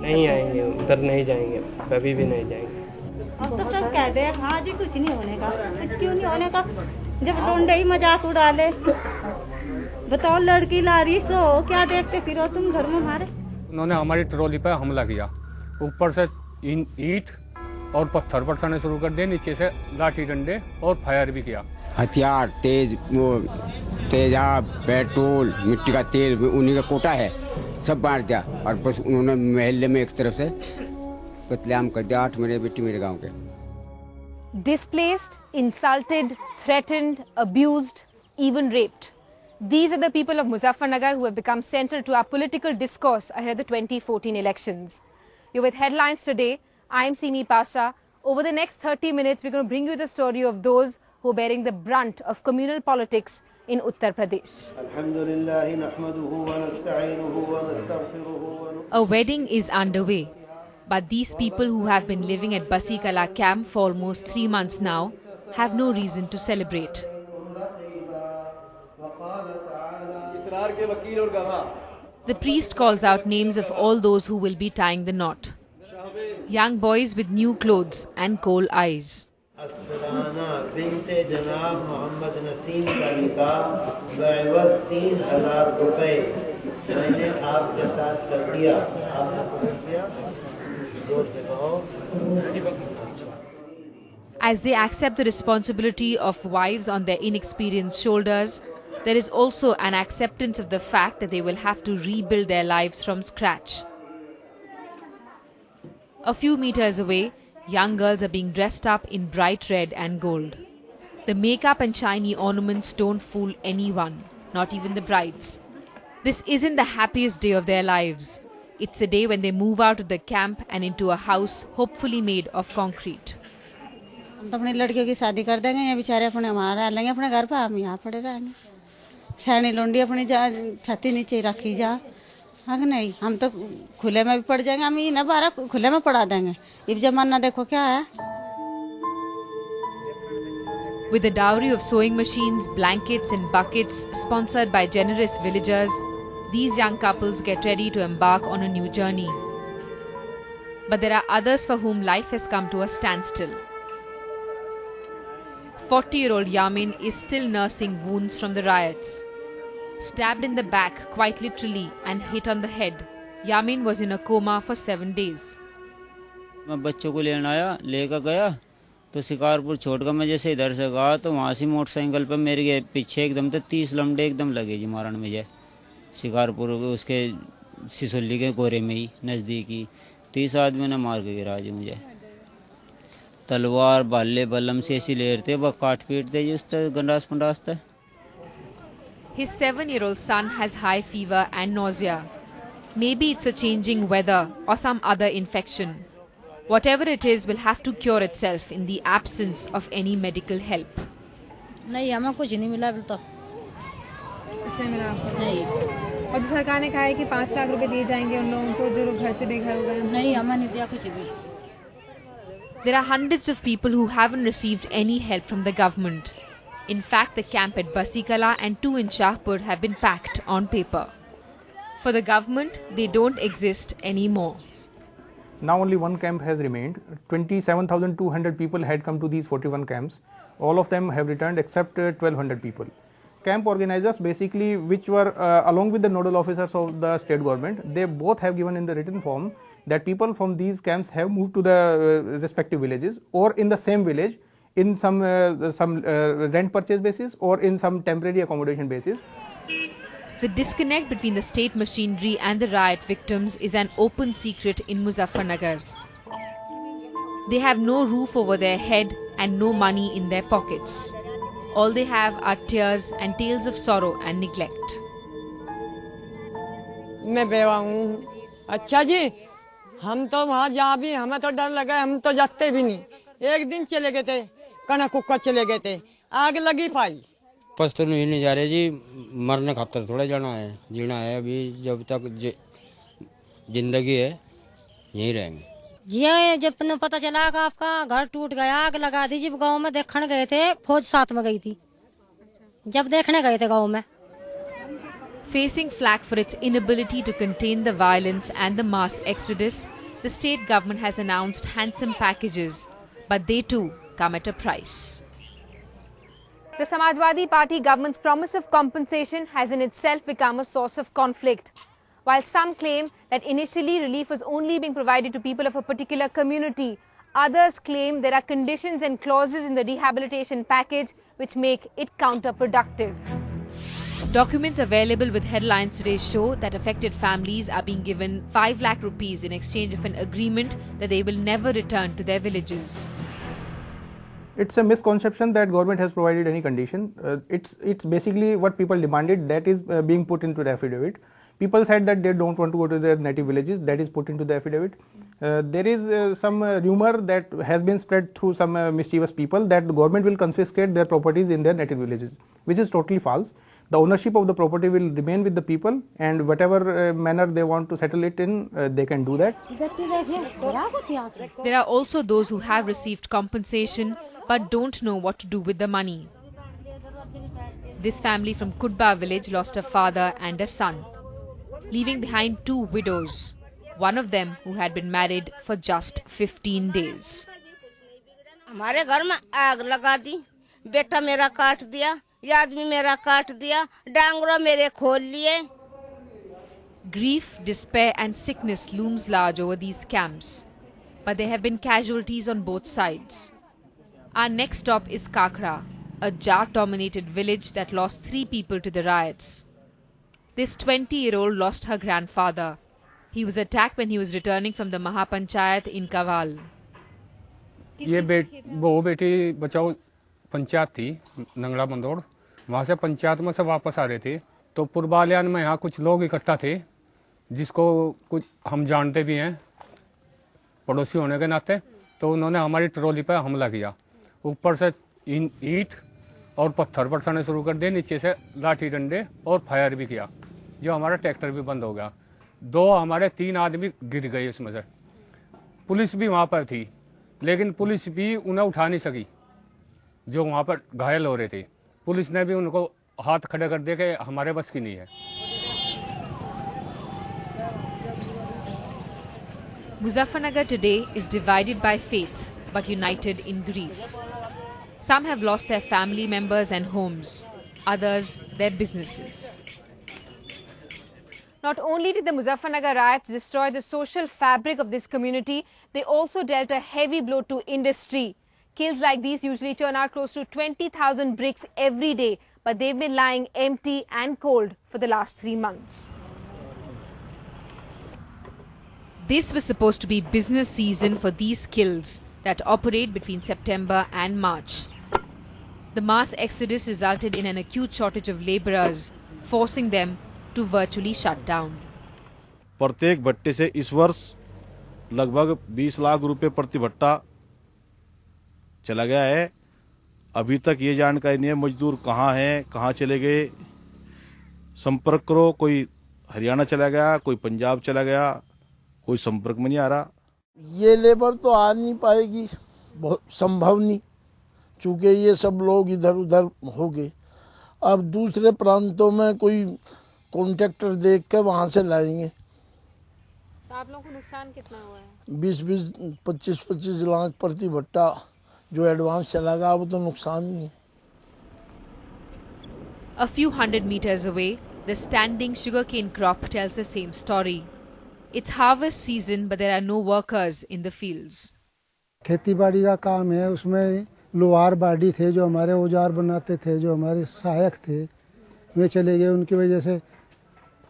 नहीं आएंगे, उधर नहीं जाएंगे, कभी भी नहीं जाएंगे। अब तो सब कह दे हाँ जी कुछ नहीं होने का, क्यों नहीं होने का, जब लोंडे ही मजाक उड़ा ले। बताओ लड़की ला रही सो क्या देखते फिरो तुम घर में हमारे। उन्होंने हमारी ट्रॉली पर हमला किया, ऊपर से ईंट और पत्थर बरसाने शुरू कर दिए, नीचे से लाठी डंडे और फायर भी किया। हथियार, तेजाब, पेट्रोल, मिट्टी का तेल उन्हीं का कोटा है, सब बांट दिया। और बस उन्होंने महल्ले में एक तरफ से कत्लेआम कर दिया, 8 मेरे बेटी मेरे गांव के। Displaced, insulted, threatened, abused, even raped. These are the people of Muzaffarnagar who have become central to our political discourse ahead of the 2014 elections. You're with Headlines today. I'm Simi Pasha. Over the next 30 minutes, we're going to bring you the story of those who are bearing the brunt of communal politics in Uttar Pradesh. A wedding is underway, but these people who have been living at Basi Kala camp for almost 3 months now have no reason to celebrate. The priest calls out names of all those who will be tying the knot. Young boys with new clothes and coal eyes. As they accept the responsibility of wives on their inexperienced shoulders, there is also an acceptance of the fact that they will have to rebuild their lives from scratch. A few meters away, young girls are being dressed up in bright red and gold. The makeup and shiny ornaments don't fool anyone, not even the brides. This isn't the happiest day of their lives. It's a day when they move out of the camp and into a house hopefully made of concrete. हम तो अपनी लड़कियों की शादी कर देंगे, ये बेचारे अपने वहाँ रह लेंगे अपने घर पर, हम यहाँ पड़े रहेंगे। सैनी लोंडी अपनी छाती नीचे रखी जा, हाँ नहीं, हम तो खुले में भी पड़ जाएंगे, हम ये ना बाहर खुले में पड़ा देंगे। इब जमाना देखो क्या है। With a dowry of sewing machines, blankets and buckets sponsored by generous villagers, these young couples get ready to embark on a new journey. But there are others for whom life has come to a standstill. 40-year-old Yamin is still nursing wounds from the riots. Stabbed in the back, quite literally, and hit on the head, Yamin was in a coma for 7 days. मैं बच्चों को लेने आया, लेकर गया तो शिकारपुर छोड़कर मैं जैसे इधर से गया तो वहाँ से मोटरसाइकिल पर मेरे पीछे एकदम से 30 लमड़े एकदम लगे जी मारन मुझे। शिकारपुर उसके सिसोली के गोरे में ही नज़दीकी 30 आदमी ने मार के गिरा जी मुझे। तलवार बाले बलम से ऐसी ले रहे वह काट पीट दे जी उससे गंडास पंडास था। His 7-year-old son has high fever and nausea. Maybe it's a changing weather or some other infection. Whatever it is will have to cure itself in the absence of any medical help. नहीं हमें कुछ नहीं मिला अभी तक। इससे मिला आपको? नहीं। और जो सरकार ने कहा है कि 5 लाख रुपए दिए जाएंगे उन लोगों को जो घर से बेघर हो गए। नहीं हमें नहीं दिया कुछ भी। There are hundreds of people who haven't received any help from the government. In fact, the camp at Basikala and 2 in Shahpur have been packed on paper. For the government, they don't exist anymore. Now only one camp has remained. 27,200 people had come to these 41 camps. All of them have returned except 1,200 people. Camp organizers basically, which were along with the nodal officers of the state government, they both have given in the written form that people from these camps have moved to the respective villages or in the same village in some rent purchase basis or in some temporary accommodation basis. The disconnect between the state machinery and the riot victims is an open secret in Muzaffarnagar. They have no roof over their head and no money in their pockets. All they have are tears and tales of sorrow and neglect. मैं बेवा हूँ। अच्छा जी, हम तो वहाँ जहाँ भी हमें तो डर लगा, हम तो जाते भी नहीं। एक दिन चले गए थे, कना कुक्का चले गए थे, आग लगी पाई। बस तो नहीं जा रहे जी, मरने खातर थोड़ा जाना है, जीना है। अभी जब तक जिंदगी है यहीं रहेंगे। जी जब पता चला कि आपका घर टूट गया, आग लगा दी। जब गांव में देखने गए थे, फौज साथ में गई थी। जब देखने गए थे गांव में। Facing flack for its inability to contain the violence and the mass exodus, the state government has announced handsome packages, but they too come at a price. The Samajwadi Party government's promise of compensation has in itself become a source of conflict. While some claim that initially relief was only being provided to people of a particular community, others claim there are conditions and clauses in the rehabilitation package which make it counterproductive. Documents available with headlines today show that affected families are being given 5 lakh rupees in exchange of an agreement that they will never return to their villages. It's a misconception that government has provided any condition. It's basically what people demanded that is being put into the affidavit. People said that they don't want to go to their native villages, that is put into the affidavit. There is some rumor that has been spread through some mischievous people that the government will confiscate their properties in their native villages, which is totally false. The ownership of the property will remain with the people, and whatever manner they want to settle it in, they can do that. There are also those who have received compensation but don't know what to do with the money. This family from Kudba village lost a father and a son, leaving behind 2 widows, one of them who had been married for just 15 days. हमारे घर में आग लगा दी, बेटा मेरा काट दिया, ये आदमी मेरा काट दिया, डांगरों मेरे खोल लिए. Grief, despair and sickness looms large over these camps, but there have been casualties on both sides. Our next stop is Kakra, a Jat-dominated village that lost 3 people to the riots. This 20-year-old lost her grandfather. He was attacked when he was returning from the Mahapanchayat in Kaval. ये वो बेटी बचाओ पंचायत थी नंगला बंदोड़, वहाँ से पंचायत में से वापस आ रहे थे तो पूर्वाल्यान में यहाँ कुछ लोग इकट्ठा थे जिसको कुछ हम जानते भी हैं पड़ोसी होने के नाते, तो उन्होंने हमारी ट्रॉली पर हमला किया। ऊपर से ईंट और पत्थर बरसाने शुरू कर दिए, नीचे से लाठी डंडे और फायर भी किया, जो हमारा ट्रैक्टर भी बंद हो गया। 2 हमारे 3 आदमी गिर गए इसमें से। पुलिस भी वहाँ पर थी, लेकिन पुलिस भी उन्हें उठा नहीं सकी जो वहाँ पर घायल हो रहे थे। पुलिस ने भी उनको हाथ खड़े कर दिए कि हमारे बस की नहीं है। Muzaffarnagar today is divided by faith but united in grief. Some have lost their family members and homes, others their businesses. Not only did the Muzaffarnagar riots destroy the social fabric of this community, they also dealt a heavy blow to industry. Kilns like these usually churn out close to 20,000 bricks every day, but they've been lying empty and cold for the last 3 months. This was supposed to be business season for these kilns that operate between September and March. The mass exodus resulted in an acute shortage of labourers, forcing them to virtually shut down. प्रत्येक भट्टे से इस वर्ष लगभग 20 लाख रुपए प्रति भट्टा चला गया है। अभी तक ये जानकारी नहीं है मजदूर कहाँ हैं, कहाँ चले गए। संपर्क करो, कोई हरियाणा चला गया, कोई पंजाब चला गया, कोई संपर्क में नहीं आ रहा। ये लेबर तो आ नहीं पाएगी, बहुत संभव नहीं, चूँकि ये सब लोग इधर उधर हो गए। अब दूसरे प्रांतों में कोई कॉन्ट्रैक्टर देख के वहाँ से लाएंगे। तो आप लोगों को नुकसान कितना हुआ है? 20-20, 25-25 लाख प्रति भट्टा जो एडवांस चला गया वो तो नुकसान ही है। A few hundred meters away, the standing sugarcane crop tells the same story. It's harvest season, but there are no workers in the fields. खेती बाड़ी का काम है, उसमें लोहार बाड़ी थे जो हमारे औजार बनाते थे, जो हमारे सहायक थे, वे चले गए। उनकी वजह से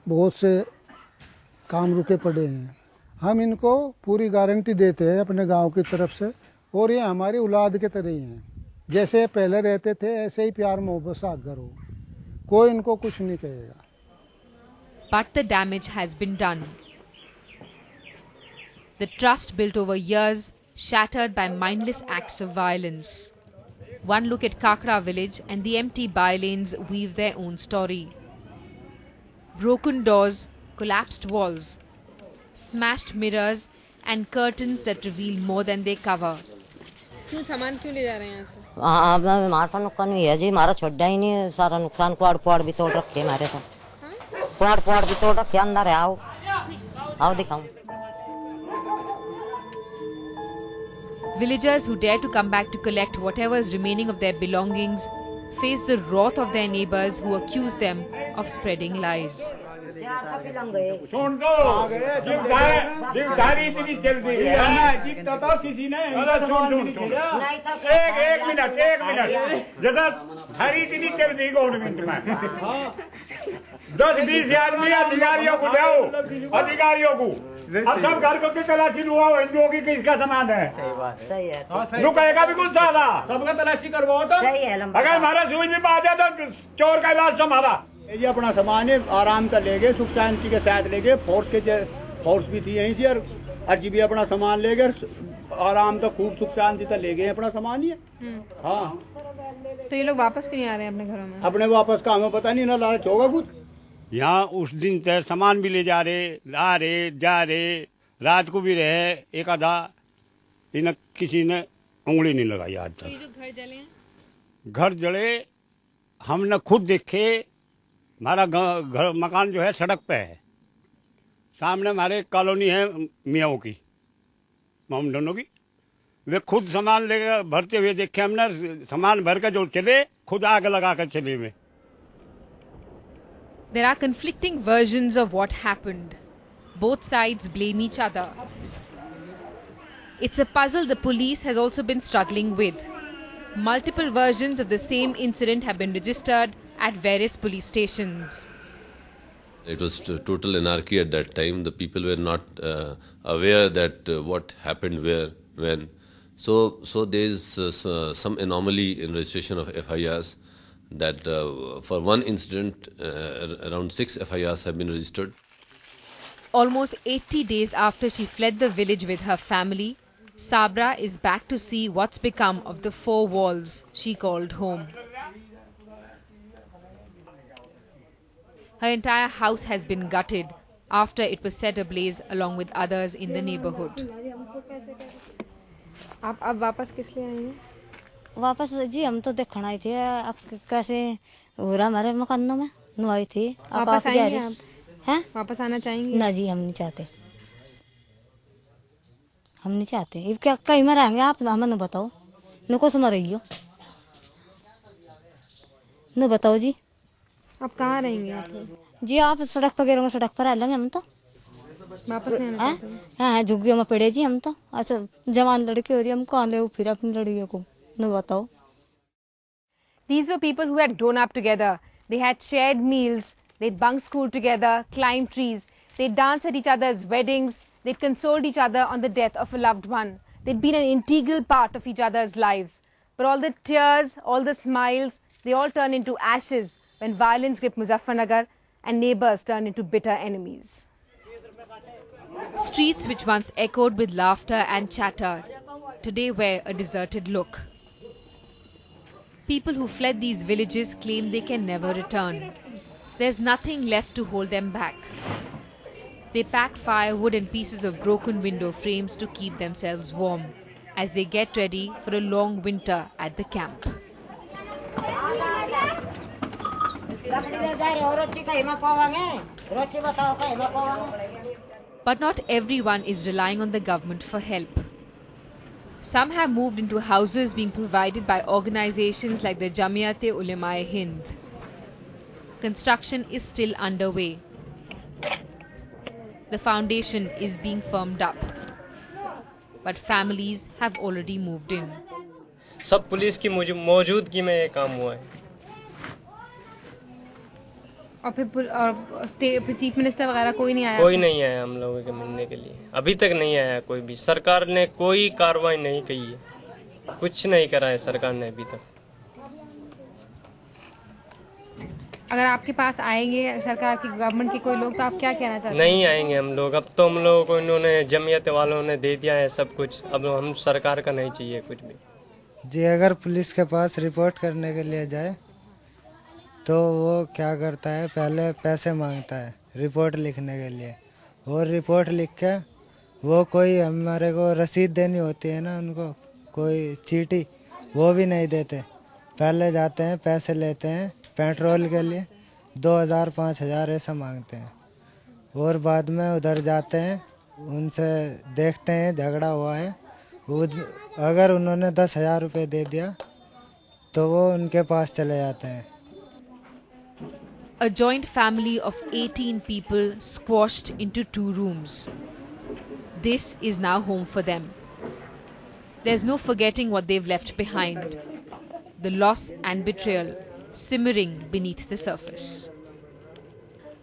बहुत से काम रुके पड़े हैं। हम इनको पूरी गारंटी देते हैं अपने गांव की तरफ से, और ये हमारी औलाद के तरह ही हैं। जैसे पहले रहते थे ऐसे ही प्यार मोहब्बत से घर हो, कोई इनको कुछ नहीं कहेगा। But the damage has been done. The trust built over years shattered by mindless acts of violence. One look at Kakra village and the empty bylanes weave their own story. Broken doors, collapsed walls, smashed mirrors and curtains that reveal more than they cover. क्यों सामान क्यों ले जा रहे हैं यहाँ से? हमारा नुकसान नहीं है जी, हमारा छोड़ा ही नहीं, सारा नुकसान कुआड़ भी तोड़ रखे हमारे तो। पहाड़ पहाड़ की तोड़ रखे अंदर है। आओ आओ दिखाऊं। Villagers who dare to come back to collect whatever is remaining of their belongings face the wrath of their neighbors who accuse them of spreading lies. सुन दो जीवधारी इतनी जल्दी जीतता तो किसी ने एक मिनट जैसा धारी इतनी जल्दी गवर्नमेंट में 10-20 आदमी अधिकारियों को जाओ अधिकारियों को अब सब घर को तलाशी लुआ हिंदुओं की किसका सामान है। सही बात सही है। रुकेगा भी कुछ ज्यादा सबका तलाशी करवाओ तो सही है। अगर हमारा सुई में आ जाए तो चोर का इलाज संभाला। ये अपना सामान है आराम कर लेंगे सुख शांति के साथ लेंगे। फोर्स भी थी यहीं से और अर्जी भी अपना सामान लेंगे आराम तो खूब सुख शांति तो ले गए अपना सामान ही है। हाँ तो ये लोग वापस क्यों नहीं आ रहे हैं अपने घरों में? अपने वापस का हमें पता नहीं ना लालच होगा कुछ। यहाँ उस दिन तय सामान भी ले जा रहे ला रहे जा रहे रात को भी रहे एक आधा इन किसी ने उंगली नहीं लगाई आज तक। तो ये जो घर जले हैं? घर जले हमने खुद देखे। हमारा घर मकान जो है सड़क पे है सामने हमारे कॉलोनी है मियाओं की मोहम्मदनों की। वे खुद सामान लेकर भरते हुए देखे हमने। सामान भर कर जो चले खुद आग लगा कर चले में। There are conflicting versions of what happened. Both sides blame each other. It's a puzzle the police has also been struggling with. Multiple versions of the same incident have been registered at various police stations. It was total anarchy at that time. The people were not aware that what happened where, when. So there is some anomaly in registration of FIRs. That for one incident, around 6 FIRs have been registered. Almost 80 days after she fled the village with her family, Sabra is back to see what's become of the 4 walls she called home. Her entire house has been gutted after it was set ablaze along with others in the neighborhood. आप अब वापस किस लिए आई हैं? वापस जी हम तो देखना ही थे अब कैसे हो रहा हमारे मकानों में नुआई थी। वापस आएंगे आप? हैं? वापस आना चाहेंगे? ना जी हम नहीं चाहते। हम नहीं चाहते। अब क्या कहीं में रहेंगे आप हमें बताओ न को समझ रही हो न बताओ जी। आप कहाँ रहेंगे आप? जी आप सड़क पर गिरोगे सड़क पर आ लेंगे हम तो वापस नहीं आना चाहते? हाँ झुग्गियों में पड़े जी हम तो ऐसे जवान लड़के हो रही हम कहाँ ले फिर अपनी लड़कियों को न बताओ। These were people who had grown up together. They had shared meals, they'd bunk school together, climbed trees, they'd danced at each other's weddings, they'd consoled each other on the death of a loved one. They'd been an integral part of each other's lives. But all the tears, all the smiles, they all turned into ashes when violence gripped Muzaffarnagar and neighbors turned into bitter enemies. Streets which once echoed with laughter and chatter today wear a deserted look. People who fled these villages claim they can never return. There's nothing left to hold them back. They pack firewood and pieces of broken window frames to keep themselves warm as they get ready for a long winter at the camp. But not everyone is relying on the government for help. Some have moved into houses being provided by organizations like the Jamiyat-e-Ulema-e-Hind. Construction is still underway. The foundation is being firmed up. But families have already moved in. सब police की मौजूदगी में ये काम हुआ है। और फिर चीफ मिनिस्टर वगैरह कोई नहीं आया? कोई नहीं आया हम लोगों के मिलने के लिए। अभी तक नहीं आया कोई भी। सरकार ने कोई कार्रवाई नहीं की है, कुछ नहीं करा है सरकार ने अभी तक। अगर आपके पास आएंगे सरकार की गवर्नमेंट के कोई लोग तो आप क्या कहना चाहते हैं? नहीं आएंगे हम लोग। अब तो हम लोगों को इन्होंने जमीयत वालों ने दे दिया है सब कुछ। अब हम सरकार का नहीं चाहिए कुछ भी। जी अगर पुलिस के पास रिपोर्ट करने के लिए जाए तो वो क्या करता है, पहले पैसे मांगता है रिपोर्ट लिखने के लिए, और रिपोर्ट लिख के वो कोई हमारे को रसीद देनी होती है ना, उनको कोई चीटी वो भी नहीं देते। पहले जाते हैं पैसे लेते हैं पेट्रोल के लिए, 2000 5000 ऐसा मांगते हैं। और बाद में उधर जाते हैं, उनसे देखते हैं झगड़ा हुआ है, अगर उन्होंने 10,000 रुपये दे दिया तो वो उनके पास चले जाते हैं। A joint family of 18 people squashed into 2 rooms. This is now home for them. There's no forgetting what they've left behind. The loss and betrayal simmering beneath the surface.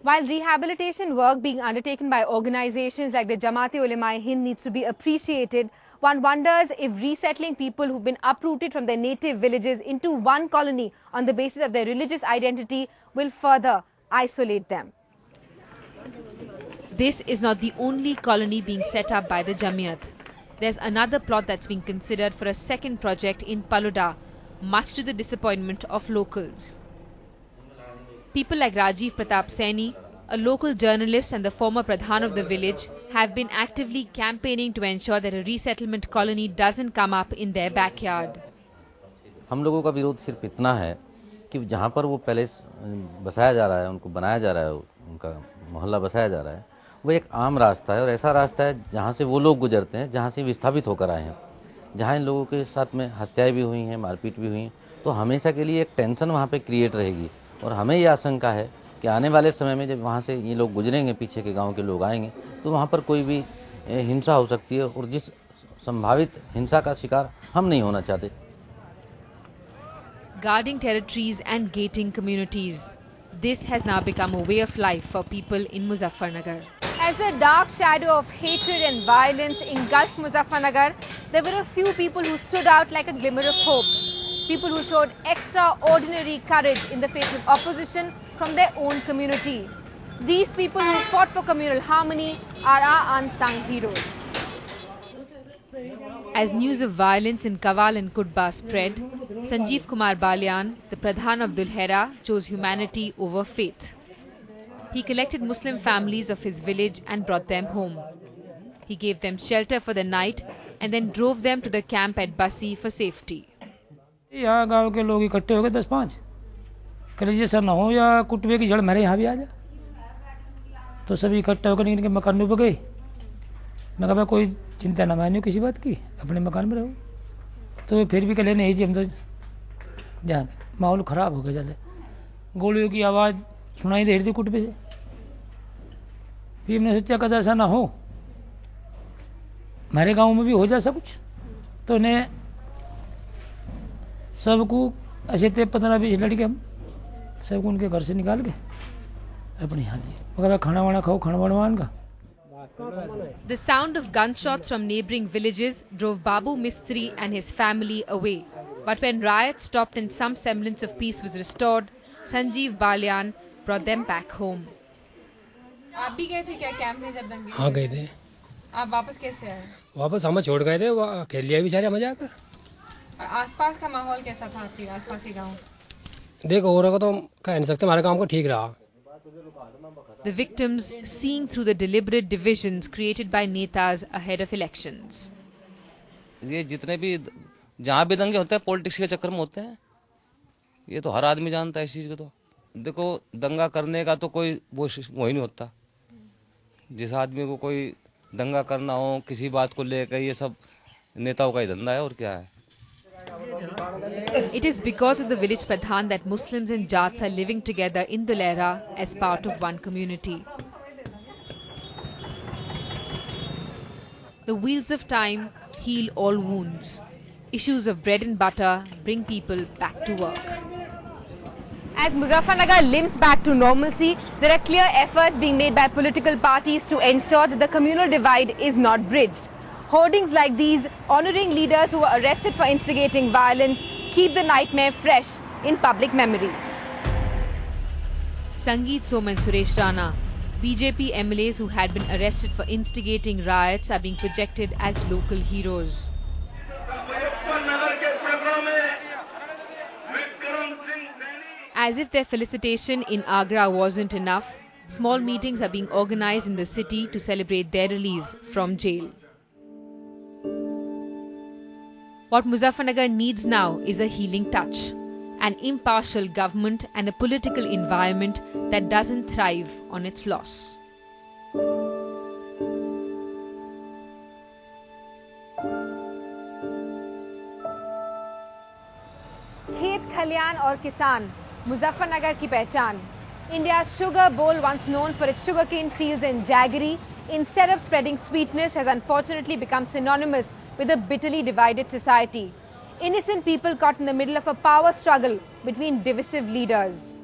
While rehabilitation work being undertaken by organizations like the Jamaat-e-Ulema-e-Hind needs to be appreciated, one wonders if resettling people who've been uprooted from their native villages into one colony on the basis of their religious identity will further isolate them. This is not the only colony being set up by the Jamiat. There's another plot that's being considered for a second project in Paluda, much to the disappointment of locals. People like Rajiv Pratap Saini, a local journalist and the former Pradhan of the village, have been actively campaigning to ensure that a resettlement colony doesn't come up in their backyard. हम लोगों का विरोध सिर्फ इतना है कि जहाँ पर वो पैलेस बसाया जा रहा है, उनको बनाया जा रहा है, उनका मोहल्ला बसाया जा रहा है, वो एक आम रास्ता है और ऐसा रास्ता है जहाँ से वो लोग गुजरते हैं, जहाँ से विस्थापित होकर आए हैं, जहाँ इन लोगों के साथ में हत्याएं भी हुई हैं, मारपीट भी हुई हैं, तो हमेशा के लिए एक टेंशन वहाँ पे क्रिएट रहेगी। और हमें ये आशंका है कि आने वाले समय में जब वहाँ से ये लोग गुजरेंगे, पीछे के गांव के लोग आएंगे, तो वहाँ पर कोई भी हिंसा हो सकती है और जिस संभावित हिंसा का शिकार हम नहीं होना चाहते। Guarding territories and gating communities. This has now become a way of life for people in Muzaffarnagar. As a dark shadow of hatred and violence engulfed Muzaffarnagar, there were a few people who stood out like a glimmer of hope. People who showed extraordinary courage in the face of opposition from their own community. These people who fought for communal harmony are our unsung heroes. As news of violence in Kawal and Kudba spread, Sanjeev Kumar Balyan, the Pradhan of Dulhera, chose humanity over faith. He collected Muslim families of his village and brought them home. He gave them shelter for the night and then drove them to the camp at Basi for safety. यहाँ गांव के लोग इकट्ठे हो गए 10-5, कल जैसा न हो या कुटुंबे की जड़ मेरे यहाँ भी आ जा, तो सभी इकट्ठे होकर इनके मकानों पर गए। मैं कहा कोई चिंता ना मानियो किसी बात की, अपने मकान में रहो। तो फिर भी कहले नहीं जी हम तो जान, माहौल ख़राब हो गया ज़्यादा, गोलियों की आवाज़ सुनाई दे रही थी कुटुंबे से। फिर हमने सोचा कदा ऐसा ना हो, हमारे गांव में भी हो जाए सब कुछ, तो उन्हें सबको ऐसे थे 15-20 लड़के, हम सबको उनके घर से निकाल के अपने यहाँ लिए, मगर खाना वाना खाओ, खाना बनवान का। The sound of gunshots from neighbouring villages drove Babu Mistri and his family away. But when riots stopped and some semblance of peace was restored, Sanjeev Balyan brought them back home. आप भी गए थे क्या camp में जब दंगे? हाँ गए थे। आप वापस कैसे आए? वापस हमें छोड़ गए थे, वो खेल लिया बेचारे मजा आकर। और आसपास का माहौल कैसा था आपके आसपास के गांव? देखो और को तो कह नहीं सकते, हमारे काम को ठीक रहा। The victims seeing through the deliberate divisions created by netas ahead of elections. ये जितने भी जहाँ भी दंगे होते हैं पॉलिटिक्स के चक्कर में होते हैं, ये तो हर आदमी जानता है इस चीज़ को। तो देखो दंगा करने का तो कोई वो ही नहीं होता। जिस आदमी को कोई दंगा करना हो किसी बात को लेकर, ये सब नेताओं का ही धंधा है और क्या है। It is because of the village Pradhan that Muslims and Jats are living together in Dulhera as part of one community. The wheels of time heal all wounds. Issues of bread and butter bring people back to work. As Muzaffarnagar limps back to normalcy, there are clear efforts being made by political parties to ensure that the communal divide is not bridged. Hoardings like these, honouring leaders who were arrested for instigating violence, keep the nightmare fresh in public memory. Sangeet Som and Suresh Rana, BJP MLAs who had been arrested for instigating riots, are being projected as local heroes. As if their felicitation in Agra wasn't enough, small meetings are being organised in the city to celebrate their release from jail. What Muzaffarnagar needs now is a healing touch. an impartial government and a political environment that doesn't thrive on its loss. खेत खलियान और किसान मुजफ्फरनगर की पहचान. India's sugar bowl, once known for its sugarcane fields and jaggery, instead of spreading sweetness, has unfortunately become synonymous with a bitterly divided society. Innocent people caught in the middle of a power struggle between divisive leaders.